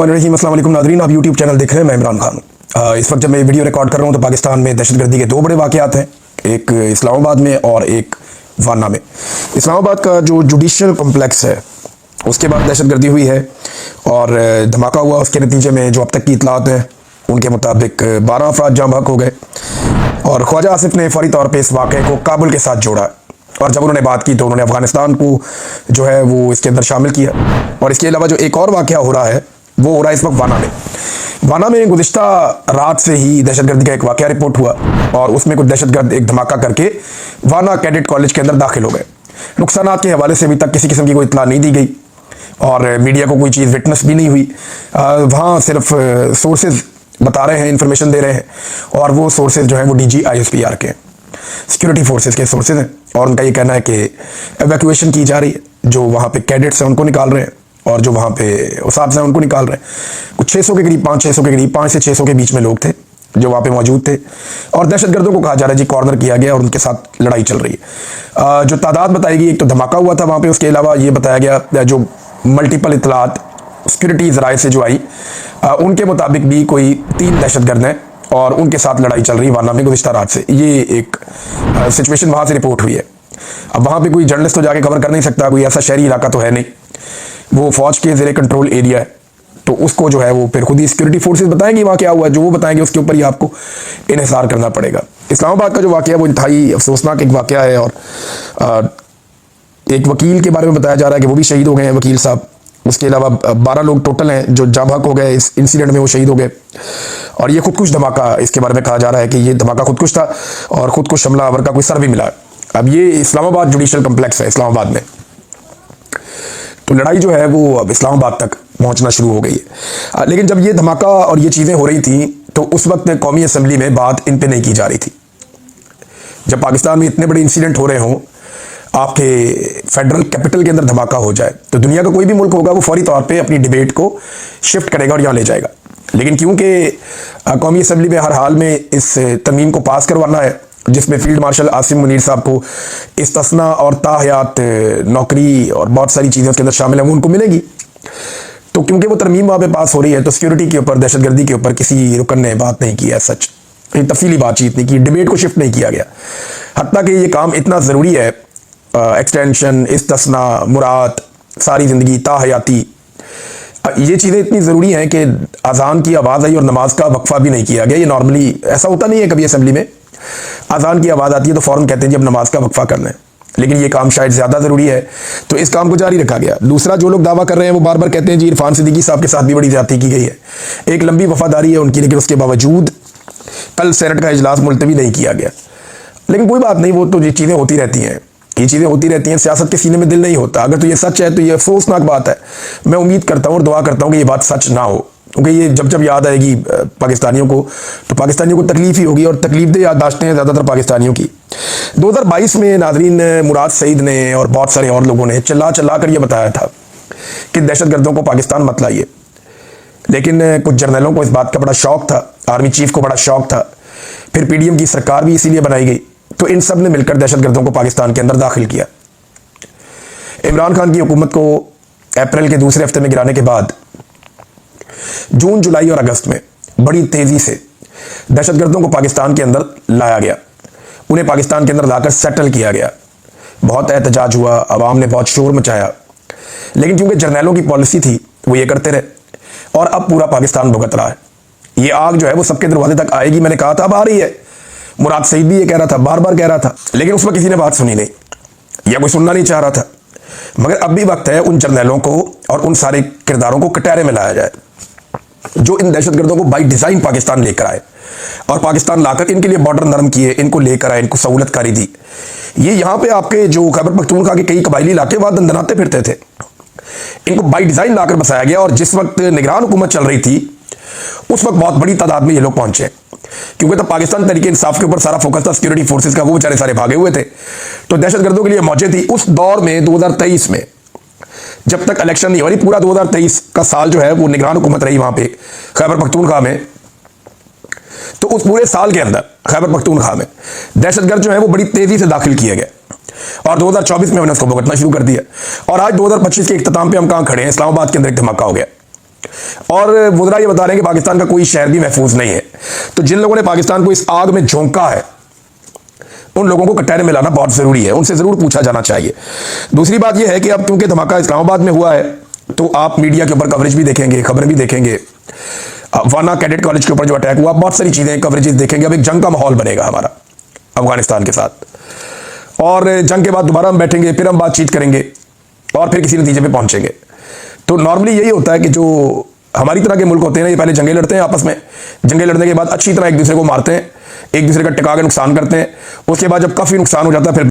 अस्सलाम वालेकुम नादरीन, आप यूट्यूब चैनल देख रहे हैं। मैं इमरान खान। इस वक्त जब मैं वीडियो रिकॉर्ड कर रहा हूँ तो पाकिस्तान में दहशतगर्दी के दो बड़े वाक़यात हैं, एक इस्लामाबाद में और एक वाना में। इस्लामाबाद का जो जुडिशल कॉम्प्लेक्स है उसके बाद दहशतगर्दी हुई है और धमाका हुआ। उसके नतीजे में जो अब तक की इतलात हैं उनके मुताबिक 12 अफराद जाँ बहक हो गए और ख्वाजा आसिफ ने फौरी तौर पर इस वाक़े को काबुल के साथ जोड़ा और जब उन्होंने बात की तो उन्होंने अफगानिस्तान को जो है वो इसके अंदर शामिल किया। और इसके अलावा जो एक और वाक़या हो रहा है वो हो रहा है इस वक्त वाना में गुज़िश्ता रात से ही दहशतगर्दी का एक वाक़या रिपोर्ट हुआ और उसमें कुछ दहशतगर्द एक धमाका करके वाना कैडेट कॉलेज के अंदर दाखिल हो गए। नुकसानात के हवाले से अभी तक किसी किस्म की कोई इत्तला नहीं दी गई और मीडिया को कोई चीज़ विटनेस भी नहीं हुई। वहाँ सिर्फ सोर्सेज बता रहे हैं, इन्फॉर्मेशन दे रहे हैं और वो सोर्सेज जो हैं वो DG ISPR के सिक्योरिटी फोर्सेज के सोर्सेज हैं और उनका ये कहना है कि एवैक्यूएशन की जा रही है। जो वहाँ पे कैडेट्स हैं उनको निकाल रहे हैं और जो वहाँ पे उसाब्स हैं उनको निकाल रहे हैं। कुछ 600 के करीब 500 के करीब 5 से 600 के बीच में लोग थे जो वहाँ पे मौजूद थे और दहशतगर्दों को कहा जा रहा है जी कॉर्नर किया गया और उनके साथ लड़ाई चल रही है। जो तादाद बताई गई, एक तो धमाका हुआ था वहाँ पे, उसके अलावा ये बताया गया जो मल्टीपल इतलात सिक्योरिटी ज़राए से जो आई उनके मुताबिक भी कोई 3 दहशतगर्द हैं और उनके साथ लड़ाई चल रही है वाना में गुज़िश्ता रात से। ये एक सिचुएशन वहाँ से रिपोर्ट हुई है। अब वहाँ पे कोई जर्नलिस्ट तो जाके कवर कर नहीं सकता, कोई ऐसा शहरी इलाका तो है नहीं, वो फौज के ज़ेरे कंट्रोल एरिया है, तो उसको जो है वो फिर खुद ही सिक्योरिटी फोर्सेज बताएंगे वहाँ क्या हुआ। जो वो बताएंगे उसके ऊपर ही आपको इन्हिसार करना पड़ेगा। इस्लामाबाद का जो वाक़या है वो इंतहाई अफसोसनाक एक वाक़या है और एक वकील के बारे में बताया जा रहा है कि वो भी शहीद हो गए हैं, वकील साहब। उसके अलावा 12 लोग टोटल हैं जो जाँ बहक हो गए इस इंसिडेंट में, वो शहीद हो गए। और ये खुदकुश धमाका, इसके बारे में कहा जा रहा है कि ये धमाका खुदकुश था और खुदकुश हमलावर का कोई सर भी मिला। अब ये इस्लामाबाद जुडिशल कम्प्लेक्स है इस्लामाबाद में, तो लड़ाई जो है वो अब इस्लामाबाद तक पहुंचना शुरू हो गई है। लेकिन जब ये धमाका और ये चीज़ें हो रही थी तो उस वक्त कौमी असम्बली में बात इन पे नहीं की जा रही थी। जब पाकिस्तान में इतने बड़े इंसिडेंट हो रहे हों, आपके फेडरल कैपिटल के अंदर धमाका हो जाए, तो दुनिया का कोई भी मुल्क होगा वो फौरी तौर पे अपनी डिबेट को शिफ्ट करेगा और यहाँ ले जाएगा। लेकिन क्योंकि कौमी असम्बली में हर हाल में इस तरमीम को पास करवाना है जिसमें फील्ड मार्शल आसिम मुनीर साहब को इस्तिस्ना और ताहयात नौकरी और बहुत सारी चीज़ें उसके अंदर शामिल हैं वो उनको मिलेगी, तो क्योंकि वो तरमीम वहाँ पे पास हो रही है तो सिक्योरिटी के ऊपर, दहशतगर्दी के ऊपर किसी रुकन ने बात नहीं की है, सच तफसीली बातचीत नहीं की, डिबेट को शिफ्ट नहीं किया गया। हत्ता कि ये काम इतना ज़रूरी है, एक्सटेंशन, इस्तिस्ना, मुराद, सारी ज़िंदगी, ताहयाती, ये चीज़ें इतनी ज़रूरी हैं कि अजान की आवाज़ आई और नमाज का वक्फा भी नहीं किया गया। ये नॉर्मली ऐसा होता नहीं है, कभी असम्बली में अजान की आवाज़ आती है तो फ़ौरन कहते हैं जी अब नमाज का वक्फा करना है, लेकिन ये काम शायद ज़्यादा ज़रूरी है तो इस काम को जारी रखा गया। दूसरा, जो लोग दावा कर रहे हैं वो बार बार कहते हैं जी इरफान सिद्दीकी साहब के साथ भी बड़ी ज़्यादती की गई है। एक लंबी वफादारी है उनकी, लेकिन उसके बावजूद कल सेनेट का इजलास मुलतवी नहीं किया गया। लेकिन कोई बात नहीं, वो तो ये चीज़ें होती रहती हैं, ये चीज़ें होती रहती हैं। सियासत के सीने में दिल नहीं होता। अगर तो ये सच है तो ये अफसोसनाक बात है। मैं उम्मीद करता हूँ और दुआ करता हूँ कि ये बात सच ना हो, क्योंकि ये जब याद आएगी पाकिस्तानियों को तो पाकिस्तानियों को तकलीफ ही होगी और तकलीफदेह याददाश्तें हैं ज़्यादातर पाकिस्तानियों की। 2022 में नाजरीन मुराद सईद ने और बहुत सारे और लोगों ने चिल्ला कर ये बताया था कि दहशतगर्दों को पाकिस्तान मत लाइए, लेकिन कुछ जर्नलों को इस बात का बड़ा शौक था, आर्मी चीफ को बड़ा शौक था, फिर PDM की सरकार भी इसीलिए बनाई गई, तो इन सब ने मिलकर दहशतगर्दों को पाकिस्तान के अंदर दाखिल किया। इमरान खान की हुकूमत को अप्रैल के दूसरे हफ्ते में गिराने के बाद जून, जुलाई और अगस्त में बड़ी तेज़ी से दहशतगर्दों को पाकिस्तान के अंदर लाया गया, उन्हें पाकिस्तान के अंदर लाकर सेटल किया गया। बहुत एहतजाज हुआ, आवाम ने बहुत शोर मचाया, लेकिन क्योंकि जर्नैलों की पॉलिसी थी वो ये करते रहे और अब पूरा पाकिस्तान भुगत रहा है। ये आग जो है वो सबके दरवाजे तक आएगी, मैंने कहा था अब आ रही है। मुराद सईद भी ये कह रहा था, बार बार कह रहा था, लेकिन उसमें किसी ने बात सुनी नहीं या कोई सुनना नहीं चाह रहा था। मगर अब भी वक्त है उन जर्नैलों को और उन सारे किरदारों को कटहरे में लाया जाए जो इन दहशतगर्दों को बाई डिज़ाइन पाकिस्तान लेकर आए और पाकिस्तान लाकर इनके लिए बॉर्डर नरम किए, इनको लेकर आए, इनको सहूलतकारी दी। ये यहाँ पे आपके जो खैबर पख्तूनख्वा के कई कबायली इलाके वहाँ दंदनाते फिरते थे, इनको बाई डिज़ाइन लाकर बसाया गया। और जिस वक्त निगरान हुकूमत चल रही थी उस वक्त बहुत बड़ी तादाद में ये लोग पहुंचे, क्योंकि तब पाकिस्तान तहरीक इंसाफ के ऊपर सारा फोकस था सिक्योरिटी फोर्सेज का, वो बेचारे सारे भागे हुए थे, तो दहशतगर्दों के लिए मौजें थी। उस दौर में 2023 में जब तक इलेक्शन नहीं हो रही, पूरा 2023 का साल जो है वो निगरान हुकूमत रही वहाँ पे खैबर पख्तूनख्वा में, तो उस पूरे साल के अंदर खैबर पख्तूनख्वा में दहशतगर्द जो है वो बड़ी तेज़ी से दाखिल किए गए और 2024 में हमने उसको भुगतना शुरू कर दिया। और आज 2025 के इख्तिताम पे हम कहाँ खड़े हैं, इस्लामाबाद के अंदर एक धमाका हो गया। और वुज़रा ये बता रहे हैं कि पाकिस्तान का कोई शहर भी महफूज नहीं है। तो जिन लोगों ने पाकिस्तान को इस आग में झोंका है, उन लोगों को कटहरे में लाना बहुत ज़रूरी है, उनसे ज़रूर पूछा जाना चाहिए। दूसरी बात यह है कि अब क्योंकि धमाका इस्लामाबाद में हुआ है, तो आप मीडिया के ऊपर कवरेज भी देखेंगे, खबरें भी देखेंगे। वाना कैडेट कॉलेज के ऊपर जो अटैक हुआ, बहुत सारी चीज़ें कवरेज देखेंगे। अब एक जंग का माहौल बनेगा हमारा अफगानिस्तान के साथ, और जंग के बाद दोबारा हम बैठेंगे, फिर हम बातचीत करेंगे और फिर किसी नतीजे पे पहुंचेंगे। तो नॉर्मली यही होता है कि जो हमारी तरह के मुल्क होते हैं ना, ये पहले जंगें लड़ते हैं आपस में, जंगें लड़ने के बाद अच्छी तरह एक दूसरे को मारते हैं, एक दूसरे का टिका के नुकसान करते हैं, उसके बाद जब काफ़ी नुकसान हो जाता है फिर